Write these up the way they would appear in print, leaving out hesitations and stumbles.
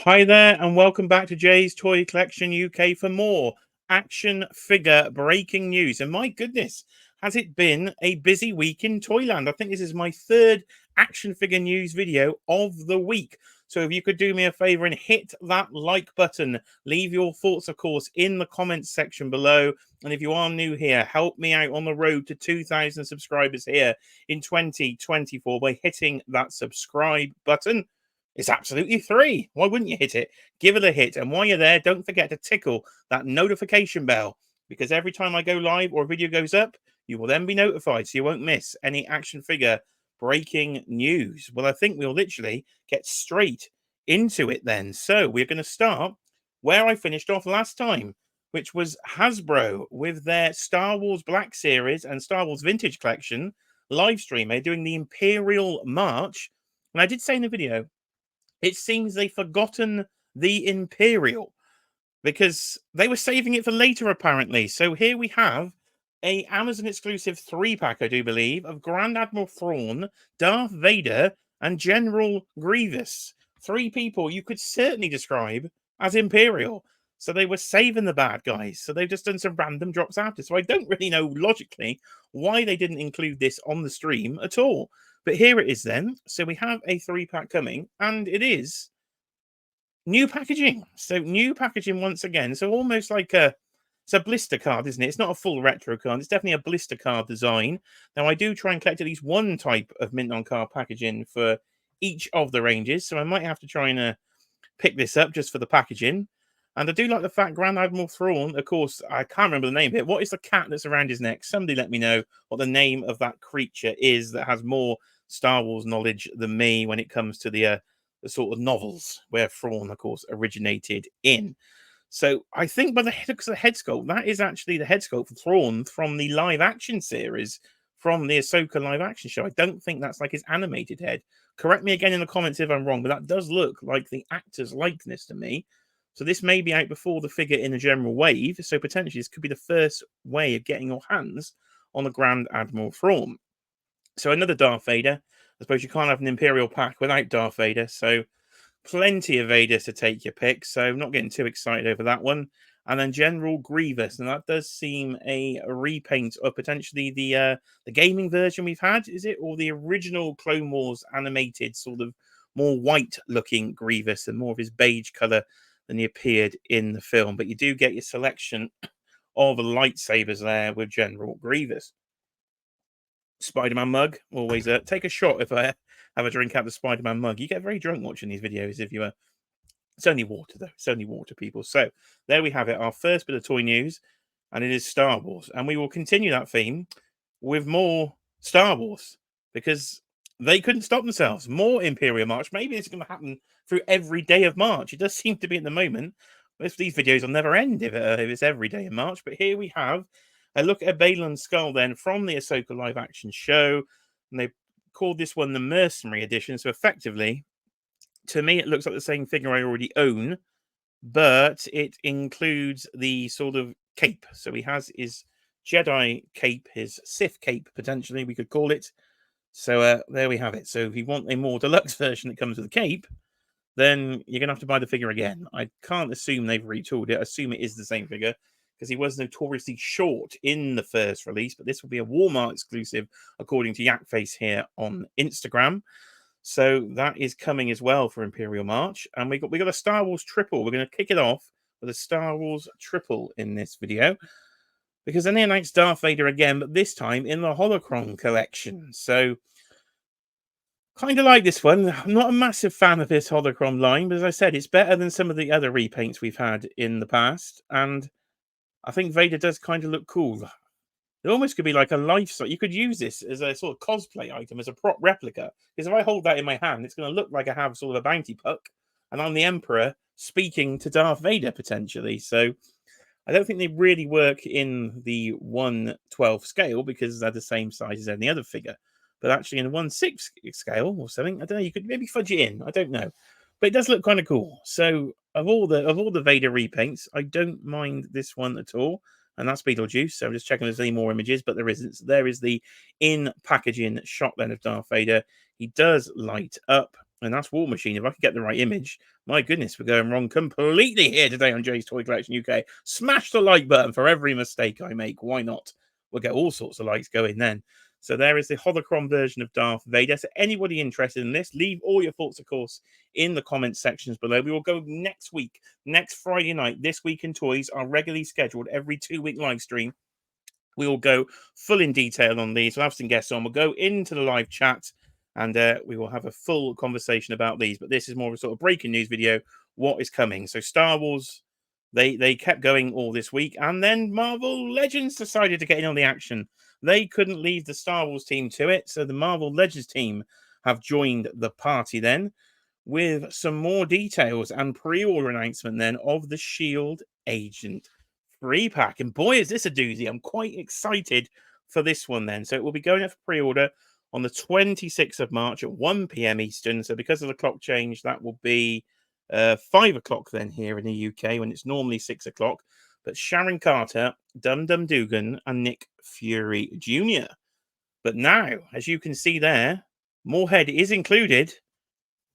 Hi there, and welcome back to Jay's Toy Collection UK for more action figure breaking news. And my goodness, has it been a busy week in Toyland? I think this is my third action figure news video of the week. So if you could do me a favor and hit that like button, leave your thoughts, of course, in the comments section below. And if you are new here, help me out on the road to 2,000 subscribers here in 2024 by hitting that subscribe button. It's absolutely free. Why wouldn't you hit it? Give it a hit. And while you're there, don't forget to tickle that notification bell, because every time I go live or a video goes up, you will then be notified so you won't miss any action figure breaking news. Well, I think we'll literally get straight into it then. So we're going to start where I finished off last time, which was Hasbro with their Star Wars Black Series and Star Wars Vintage Collection live stream. They're doing the Imperial March. And I did say in the video, it seems they've forgotten the Imperial because they were saving it for later, apparently. So here we have a Amazon exclusive 3-pack, I do believe, of Grand Admiral Thrawn, Darth Vader, and General Grievous. 3 people you could certainly describe as Imperial. So they were saving the bad guys. So they've just done some random drops after. So I don't really know logically why they didn't include this on the stream at all. But here it is then. So we have a 3-pack coming, and it is new packaging. So new packaging once again. So almost like it's a blister card, isn't it? It's not a full retro card. It's definitely a blister card design. Now, I do try and collect at least one type of mint on card packaging for each of the ranges. So I might have to try and pick this up just for the packaging. And I do like the fact Grand Admiral Thrawn, of course, I can't remember the name of it. What is the cat that's around his neck? Somebody let me know what the name of that creature is that has more Star Wars knowledge than me when it comes to the sort of novels where Thrawn, of course, originated in. So I think by the looks of the head sculpt, that is actually the head sculpt for Thrawn from the live action series from the Ahsoka live action show. I don't think that's like his animated head. Correct me again in the comments if I'm wrong, but that does look like the actor's likeness to me. So this may be out before the figure in a general wave. So potentially this could be the first way of getting your hands on the Grand Admiral Thrawn. So another Darth Vader. I suppose you can't have an Imperial pack without Darth Vader. So plenty of Vader to take your pick. So I'm not getting too excited over that one. And then General Grievous, and that does seem a repaint of potentially the gaming version we've had, is it? Or the original Clone Wars animated sort of more white looking Grievous and more of his beige color than he appeared in the film. But you do get your selection of lightsabers there with General Grievous. Spider-Man mug, always take a shot if I have a drink out of the Spider-Man mug. You get very drunk watching these videos if you it's only water though. It's only water, people. So there we have it, our first bit of toy news, and it is Star Wars. And we will continue that theme with more Star Wars because they couldn't stop themselves. More Imperial March. Maybe it's going to happen through every day of March. It does seem to be at the moment. These videos will never end if it's every day in March. But here we have a look at a Balin skull then from the Ahsoka live action show. And they called this one the Mercenary Edition. So effectively, to me, it looks like the same figure I already own, but it includes the sort of cape. So he has his Jedi cape, his Sith cape, potentially, we could call it. So there we have it. So if you want a more deluxe version that comes with a cape, then you're going to have to buy the figure again. I can't assume they've retooled it. I assume it is the same figure because he was notoriously short in the first release, but this will be a Walmart exclusive, according to Yakface here on Instagram. So that is coming as well for Imperial March. And we got a Star Wars triple. We're going to kick it off with a Star Wars triple in this video, because then they announced Darth Vader again, but this time in the Holocron collection. So kind of like this one. I'm not a massive fan of this Holocron line, but as I said, it's better than some of the other repaints we've had in the past. And I think Vader does kind of look cool. It almost could be like a lifestyle. You could use this as a sort of cosplay item, as a prop replica. Because if I hold that in my hand, it's going to look like I have sort of a bounty puck. And I'm the Emperor speaking to Darth Vader, potentially. So I don't think they really work in the 1/12 scale because they're the same size as any other figure. But actually in a 1/6 scale or something, I don't know, you could maybe fudge it in. I don't know. But it does look kind of cool. So of all the Vader repaints, I don't mind this one at all. And that's Beetlejuice. So I'm just checking if there's any more images, but there isn't. So there is the in packaging shot then of Darth Vader. He does light up. And that's War Machine. If I could get the right image, my goodness, we're going wrong completely here today on Jay's Toy Collection UK. Smash the like button for every mistake I make. Why not? We'll get all sorts of likes going then. So there is the holocron version of Darth Vader. So anybody interested in this, leave all your thoughts, of course, in the comments sections below. We will go next week, next Friday night, This Week in Toys, our regularly scheduled every 2-week live stream. We will go full in detail on these. We'll have some guests on. We'll go into the live chat and we will have a full conversation about these. But this is more of a sort of breaking news video. What is coming? So Star Wars, they kept going all this week. And then Marvel Legends decided to get in on the action. They couldn't leave the Star Wars team to it. So the Marvel Legends team have joined the party then with some more details and pre-order announcement then of the Shield Agent 3-pack. And boy, is this a doozy. I'm quite excited for this one then. So it will be going up for pre-order on the 26th of March at 1 p.m. Eastern. So because of the clock change, that will be 5 o'clock then here in the UK when it's normally 6 o'clock. But Sharon Carter, Dum Dum Dugan, and Nick Fury Jr. But now, as you can see there, more head is included.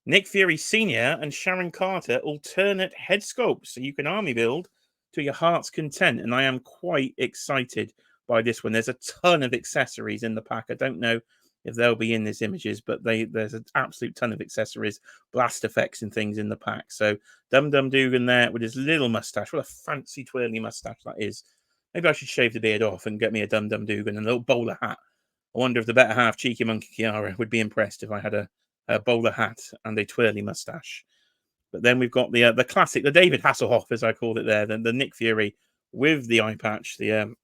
Nick Fury Sr. and Sharon Carter alternate head sculpts. So you can army build to your heart's content. And I am quite excited by this one. There's a ton of accessories in the pack. I don't know if they'll be in these images, but there's an absolute ton of accessories, blast effects and things in the pack. So Dum Dum Dugan there with his little mustache. What a fancy twirly mustache that is. Maybe I should shave the beard off and get me a Dum Dum Dugan and a little bowler hat. I wonder if the better half, Cheeky Monkey Kiara, would be impressed if I had a bowler hat and a twirly mustache. But then we've got the classic, the David Hasselhoff, as I called it there, the Nick Fury with the eye patch, the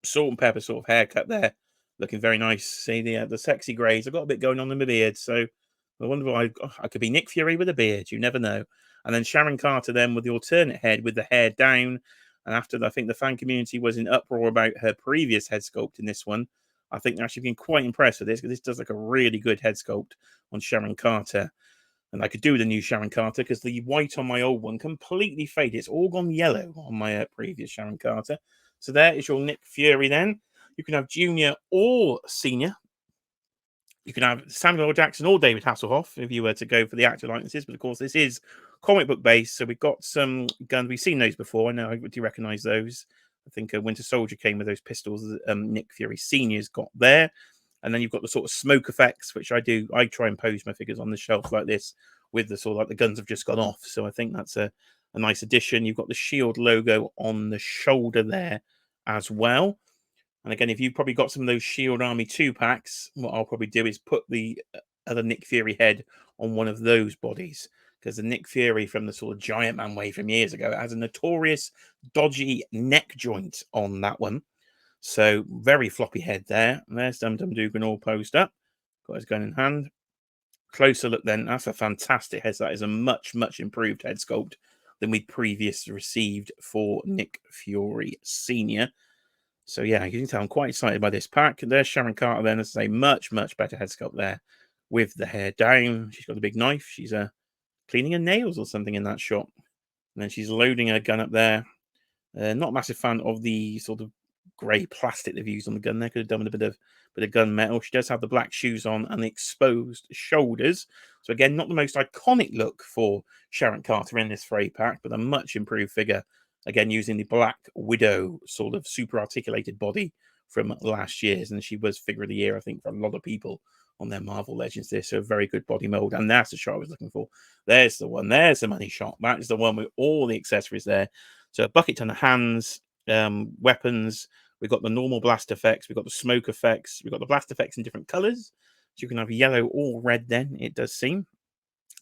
salt and pepper sort of haircut there, looking very nice. See the sexy greys. I've got a bit going on in my beard, so I wonder if I could be Nick Fury with a beard. You never know. And then Sharon Carter then with the alternate head with the hair down. And after I think the fan community was in uproar about her previous head sculpt in this one, I think they're actually been quite impressed with this because this does like a really good head sculpt on Sharon Carter. And I could do the new Sharon Carter because the white on my old one completely faded. It's all gone yellow on my previous Sharon Carter. So there is your Nick Fury then. You can have junior or senior. You can have Samuel L. Jackson or David Hasselhoff if you were to go for the actor likenesses. But of course, this is comic book based. So we've got some guns. We've seen those before. I know. Do you recognize those? I think Winter Soldier came with those pistols that Nick Fury Sr.'s got there. And then you've got the sort of smoke effects, which I do. I try and pose my figures on the shelf like this with the sort of like the guns have just gone off. So I think that's a nice addition. You've got the Shield logo on the shoulder there as well. And again, if you've probably got some of those Shield Army 2-packs, what I'll probably do is put the other Nick Fury head on one of those bodies. Because the Nick Fury from the sort of Giant Man wave from years ago has a notorious dodgy neck joint on that one. So very floppy head there. And there's Dum Dum Dugan all posed up. Got his gun in hand. Closer look then. That's a fantastic head. That is a much, much improved head sculpt than we previously received for Nick Fury Sr. So yeah, you can tell I'm quite excited by this pack. There's Sharon Carter then. As I say, much, much better head sculpt there with the hair down. She's got a big knife. She's cleaning her nails or something in that shot. And then she's loading her gun up there. Not a massive fan of the sort of grey plastic they've used on the gun there. Could have done with a bit of gunmetal. She does have the black shoes on and the exposed shoulders. So again, not the most iconic look for Sharon Carter in this Frey pack, but a much improved figure. Again, using the Black Widow sort of super articulated body from last year's. And she was figure of the year, I think, for a lot of people on their Marvel Legends there. So a very good body mold. And that's the shot I was looking for. There's the one. There's the money shot. That is the one with all the accessories there. So a bucket ton of hands, weapons. We've got the normal blast effects. We've got the smoke effects. We've got the blast effects in different colors. So you can have yellow or red then, it does seem.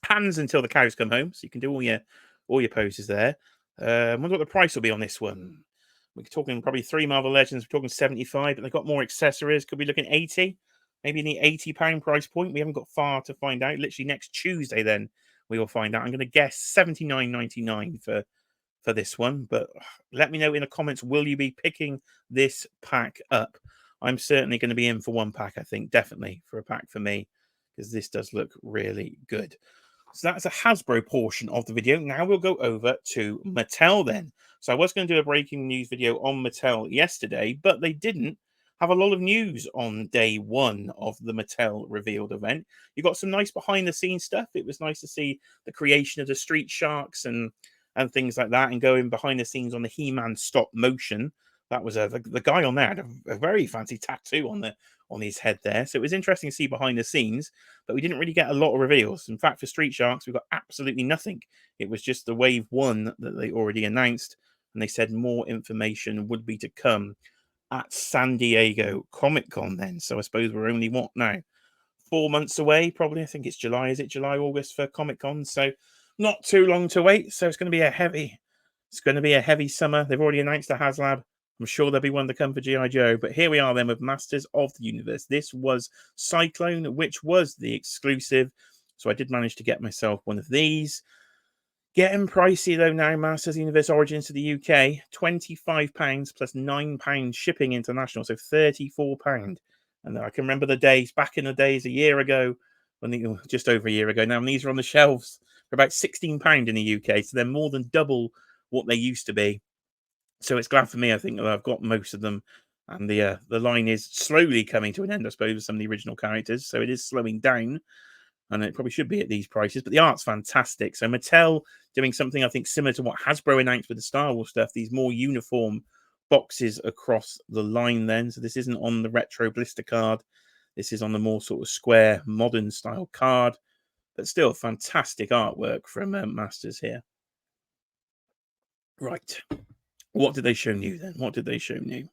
Hands until the cows come home. So you can do all your poses there. I wonder what the price will be on this one. We're talking probably 3 Marvel Legends. We're talking 75, but they've got more accessories. Could be looking 80, maybe in the £80 price point. We haven't got far to find out. Literally next Tuesday, then we will find out. I'm going to guess $79.99 for this one. But let me know in the comments, will you be picking this pack up? I'm certainly going to be in for one pack, I think, definitely for a pack for me, because this does look really good. So that's a Hasbro portion of the video. Now we'll go over to Mattel then. So I was going to do a breaking news video on Mattel yesterday, but they didn't have a lot of news on day one of the Mattel revealed event. You got some nice behind the scenes stuff. It was nice to see the creation of the Street Sharks and things like that, and going behind the scenes on the He-Man stop motion. That was the guy on there had a very fancy tattoo on his head there. So it was interesting to see behind the scenes, but we didn't really get a lot of reveals. In fact, for Street Sharks, we got absolutely nothing. It was just the wave one that they already announced, and they said more information would be to come at San Diego Comic Con then. So I suppose we're only what now? 4 months away, probably. I think it's July. Is it July, August for Comic Con? So not too long to wait. So it's going to be a heavy summer. They've already announced the HasLab. I'm sure there'll be one to come for G.I. Joe. But here we are then with Masters of the Universe. This was Cyclone, which was the exclusive. So I did manage to get myself one of these. Getting pricey though now, Masters Universe Origins to the UK, £25 plus £9 shipping international, so £34. And I can remember the days, back in the days, a year ago, just over a year ago now, and these are on the shelves for about £16 in the UK, so they're more than double what they used to be. So it's glad for me, I think, that I've got most of them. And the line is slowly coming to an end, I suppose, with some of the original characters. So it is slowing down, and it probably should be at these prices, but the art's fantastic. So Mattel doing something I think similar to what Hasbro announced with the Star Wars stuff, these more uniform boxes across the line then. So this isn't on the retro blister card. This is on the more sort of square modern style card, but still fantastic artwork from Masters here. Right. What did they show new then? What did they show new?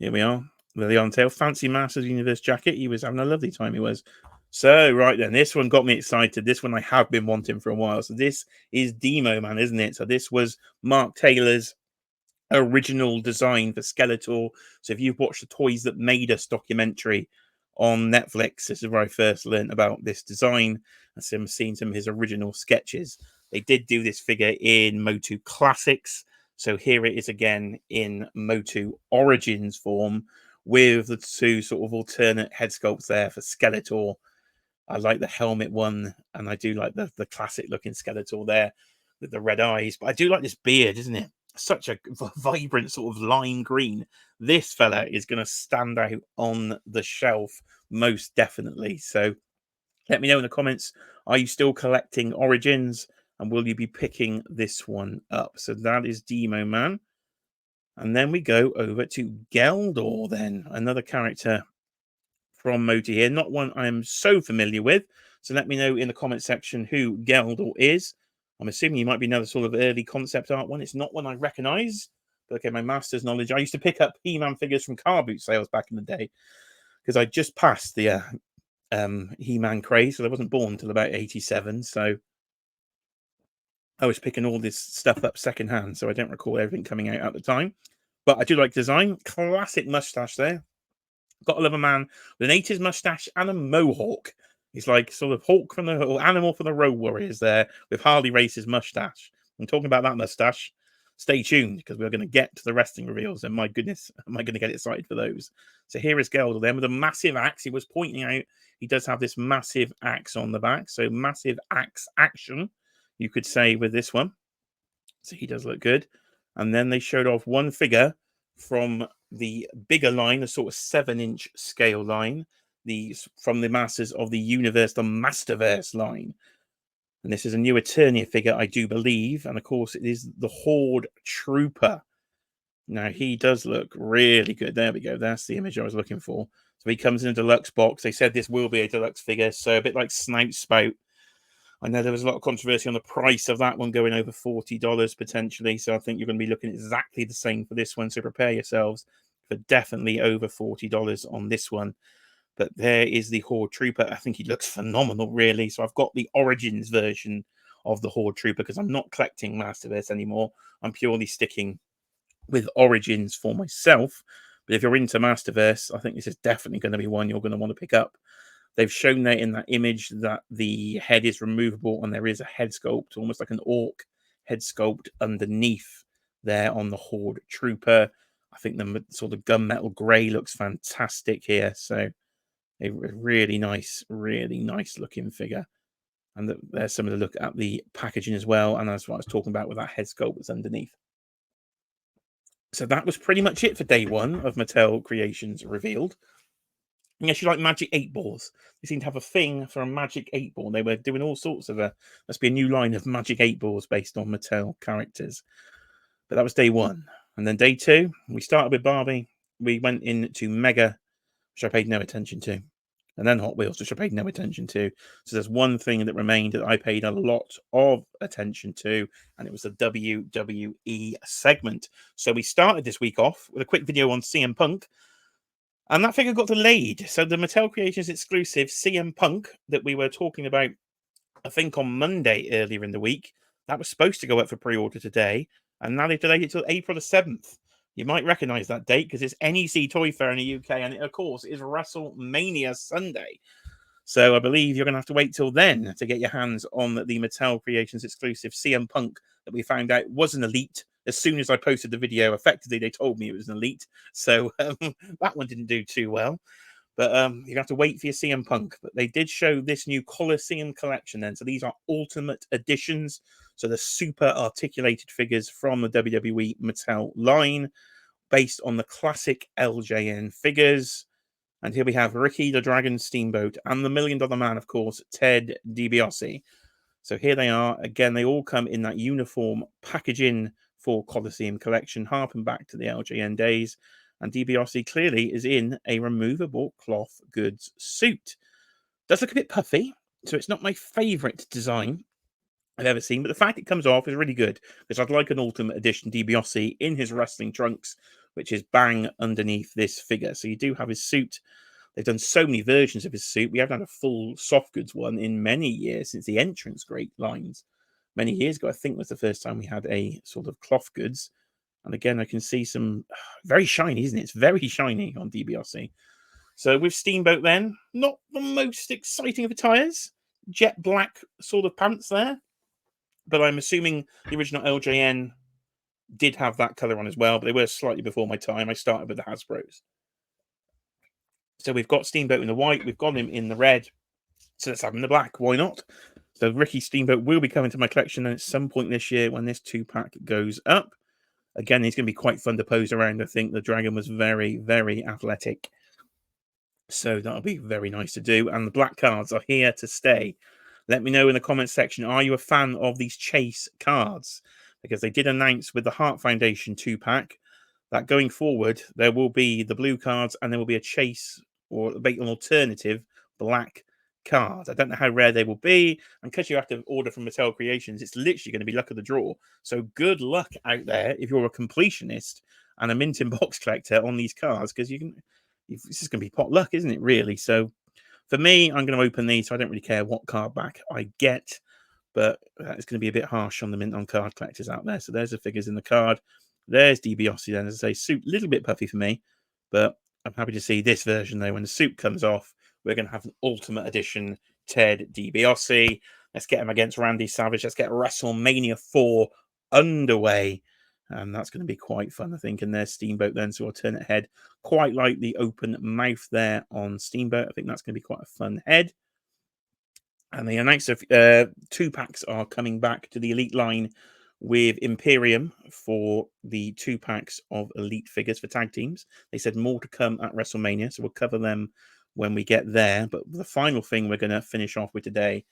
Here we are. The Untail Fancy Masters Universe jacket. He was having a lovely time, he was. So, right then, this one got me excited. This one I have been wanting for a while. So this is Demo Man, isn't it? So this was Mark Taylor's original design for Skeletor. So if you've watched the Toys That Made Us documentary on Netflix, this is where I first learned about this design and seen some of his original sketches. They did do this figure in MOTU Classics. So here it is again in MOTU Origins form with the two sort of alternate head sculpts there for Skeletor. I like the helmet one, and I do like the classic looking Skeletor there with the red eyes. But I do like this beard, isn't it? Such a vibrant sort of lime green. This fella is going to stand out on the shelf most definitely. So let me know in the comments, are you still collecting Origins, and will you be picking this one up? So that is Demo Man. And then we go over to Geldor then, another character from MOTU here. Not one I'm so familiar with. So let me know in the comment section who Geldor is. I'm assuming he might be another sort of early concept art one. It's not one I recognize. But okay, my master's knowledge. I used to pick up He-Man figures from car boot sales back in the day because I just passed the He-Man craze. So I wasn't born until about 87. So I was picking all this stuff up secondhand. So I don't recall everything coming out at the time. But I do like design. Classic mustache there. Got to love a man with an 80s mustache and a mohawk. He's like sort of hawk from the or animal from the Road Warriors there with Harley Race's mustache. I'm talking about that mustache. Stay tuned because we're going to get to the wrestling reveals, and my goodness, am I going to get excited for those? So here is Geldor then with a massive axe. He was pointing out he does have this massive axe on the back, so massive axe action, you could say, with this one. So he does look good. And then they showed off one figure from the bigger line, the sort of 7-inch scale line, from the Masters of the Universe, the Masterverse line. And this is a new Eternia figure, I do believe. And of course, it is the Horde Trooper. Now, he does look really good. There we go. That's the image I was looking for. So he comes in a deluxe box. They said this will be a deluxe figure. So a bit like Snout Spout. I know there was a lot of controversy on the price of that one going over $40 potentially. So I think you're going to be looking exactly the same for this one. So prepare yourselves for definitely over $40 on this one. But there is the Horde Trooper. I think he looks phenomenal, really. So I've got the Origins version of the Horde Trooper because I'm not collecting Masterverse anymore. I'm purely sticking with Origins for myself. But if you're into Masterverse, I think this is definitely going to be one you're going to want to pick up. They've shown there in that image that the head is removable and there is a head sculpt, almost like an orc head sculpt underneath there on the Horde Trooper. I think the sort of gunmetal grey looks fantastic here. So a really nice looking figure. And there's some of the look at the packaging as well. And that's what I was talking about with that head sculpt that's underneath. So that was pretty much it for day one of Mattel Creations revealed. Yes, you like Magic 8 balls. They seem to have a thing for a Magic 8 ball. They were doing all sorts of must be a new line of Magic 8 balls based on Mattel characters. But that was day one. And then day two, we started with Barbie. We went into Mega, which I paid no attention to. And then Hot Wheels, which I paid no attention to. So there's one thing that remained that I paid a lot of attention to, and it was the WWE segment. So we started this week off with a quick video on CM Punk, and that figure got delayed. So the Mattel Creations exclusive CM Punk that we were talking about, I think on Monday earlier in the week, that was supposed to go up for pre-order today, and now they've delayed it till April the 7th. You might recognise that date because it's NEC Toy Fair in the UK, and it, of course, is WrestleMania Sunday. So I believe you're going to have to wait till then to get your hands on the Mattel Creations exclusive CM Punk that we found out was an elite. As soon as I posted the video, effectively, they told me it was an elite. So that one didn't do too well. But you have to wait for your CM Punk. But they did show this new Coliseum collection then. So these are ultimate editions. So the super articulated figures from the WWE Mattel line based on the classic LJN figures. And here we have Ricky the Dragon Steamboat and the $1 Million Man, of course, Ted DiBiase. So here they are. Again, they all come in that uniform packaging for Coliseum collection, harping back to the LJN days. And DiBiase clearly is in a removable cloth goods suit. Does look a bit puffy, so it's not my favourite design I've ever seen, but the fact it comes off is really good because I'd like an Ultimate Edition DiBiase in his wrestling trunks, which is bang underneath this figure. So you do have his suit. They've done so many versions of his suit. We haven't had a full soft goods one in many years since the Entrance Great lines. Many years ago, I think was the first time we had a sort of cloth goods. And again, I can see some very shiny, isn't it? It's very shiny on DiBiase. So with Steamboat then, not the most exciting of attires. Jet black sort of pants there. But I'm assuming the original LJN did have that colour on as well, but they were slightly before my time. I started with the Hasbros. So we've got Steamboat in the white, we've got him in the red. So let's have him in the black. Why not? So Ricky Steamboat will be coming to my collection at some point this year when this 2-pack goes up. Again, he's going to be quite fun to pose around. I think the dragon was very, very athletic. So that'll be very nice to do. And the black cards are here to stay. Let me know in the comments section, are you a fan of these Chase cards? Because they did announce with the Heart Foundation 2-pack that going forward, there will be the blue cards and there will be a Chase or an alternative black card. I don't know how rare they will be. And because you have to order from Mattel Creations, it's literally going to be luck of the draw. So good luck out there if you're a completionist and a mint in box collector on these cards, because it's just going to be pot luck, isn't it, really? So for me, I'm going to open these, so I don't really care what card back I get, but it's going to be a bit harsh on the mint on card collectors out there. So there's the figures in the card. There's DiBiase then, as I say, suit, a little bit puffy for me, but I'm happy to see this version, though. When the suit comes off, we're going to have an Ultimate Edition Ted DiBiase. Let's get him against Randy Savage. Let's get WrestleMania 4 underway. And that's going to be quite fun, I think. And there's Steamboat then, so alternate head. Quite like the open mouth there on Steamboat. I think that's going to be quite a fun head. And they announced 2-packs are coming back to the Elite line with Imperium for the 2-packs of Elite figures for tag teams. They said more to come at WrestleMania, so we'll cover them when we get there. But the final thing we're going to finish off with today,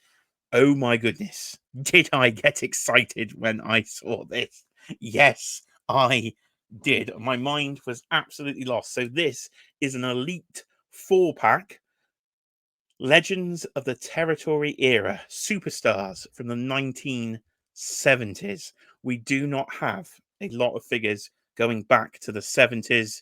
oh my goodness, did I get excited when I saw this? Yes, I did. My mind was absolutely lost. So this is an Elite 4-pack. Legends of the Territory era, superstars from the 1970s. We do not have a lot of figures going back to the 70s,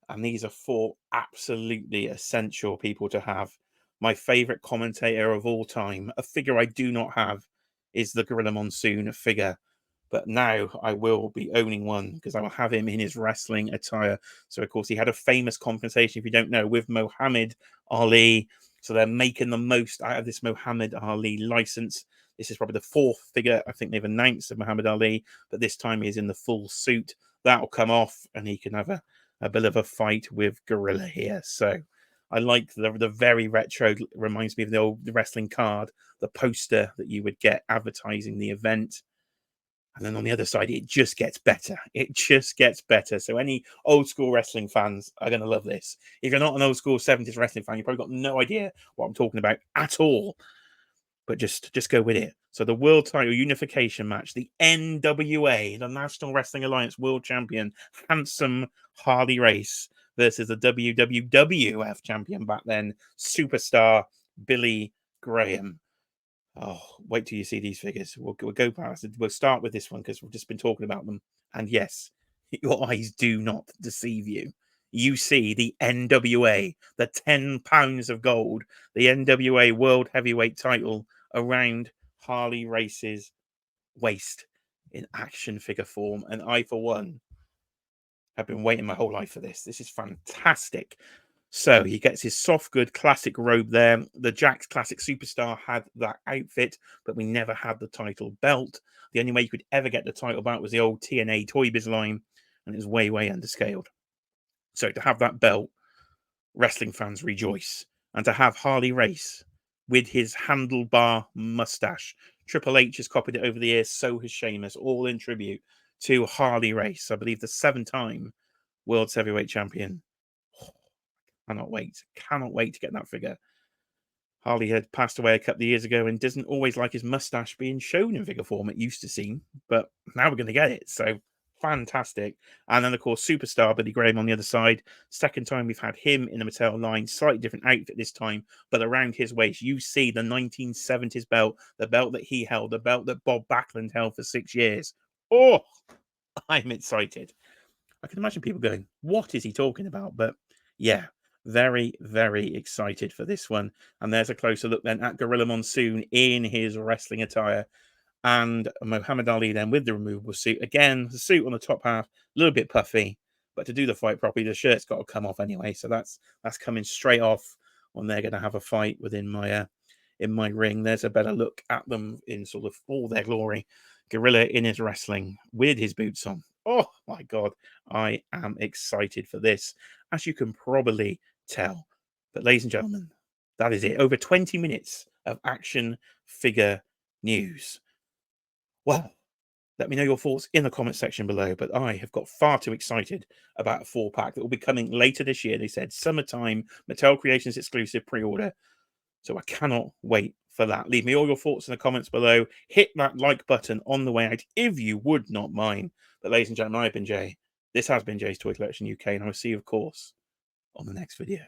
and these are 4 absolutely essential people to have. My favorite commentator of all time, a figure I do not have, is the Gorilla Monsoon figure. But now I will be owning one because I will have him in his wrestling attire. So, of course, he had a famous confrontation, if you don't know, with Muhammad Ali. So they're making the most out of this Muhammad Ali license. This is probably the 4th figure I think they've announced of Muhammad Ali, but this time he's in the full suit. That'll come off and he can have a bit of a fight with Gorilla here. So I like the very retro, reminds me of the old wrestling card, the poster that you would get advertising the event. And then on the other side, it just gets better. It just gets better. So any old school wrestling fans are going to love this. If you're not an old school 70s wrestling fan, you've probably got no idea what I'm talking about at all. But just go with it. So the world title unification match, the NWA, the National Wrestling Alliance World Champion, Handsome Harley Race versus the WWF champion back then, superstar Billy Graham. Oh, wait till you see these figures. We'll go past it. We'll start with this one because we've just been talking about them. And yes, your eyes do not deceive you. You see the NWA, the 10 pounds of gold, the NWA World Heavyweight title around Harley Race's waist in action figure form. And I, for one, have been waiting my whole life for this. This is fantastic. So he gets his soft good classic robe there. The Jakks Classic Superstar had that outfit, but we never had the title belt. The only way you could ever get the title belt was the old TNA Toy Biz line, and it was way, way underscaled. So to have that belt, wrestling fans rejoice. And to have Harley Race with his handlebar mustache. Triple H has copied it over the years, so has Sheamus, all in tribute to Harley Race. I believe the 7-time World's Heavyweight Champion. Cannot wait to get that figure. Harley had passed away a couple of years ago and doesn't always like his mustache being shown in figure form. It used to seem, but now we're going to get it. So fantastic. And then, of course, superstar Billy Graham on the other side. Second time we've had him in the Mattel line. Slightly different outfit this time, but around his waist, you see the 1970s belt, the belt that he held, the belt that Bob Backlund held for 6 years. Oh, I'm excited. I can imagine people going, what is he talking about? But yeah, very, very excited for this one. And there's a closer look then at Gorilla Monsoon in his wrestling attire. And Muhammad Ali then with the removable suit. Again, the suit on the top half, a little bit puffy. But to do the fight properly, the shirt's got to come off anyway. So that's coming straight off when they're going to have a fight within my in my ring. There's a better look at them in sort of all their glory. Gorilla in his wrestling with his boots on. Oh my God, I am excited for this, as you can probably tell. But ladies and gentlemen, that is it. Over 20 minutes of action figure news. Well, let me know your thoughts in the comment section below. But I have got far too excited about a 4-pack that will be coming later this year. They said summertime, Mattel Creations exclusive pre-order. So I cannot wait for that. Leave me all your thoughts in the comments below. Hit that like button on the way out if you would not mind. But ladies and gentlemen, I've been Jay. This has been Jay's Toy Collection UK, and I will see you, of course, on the next video.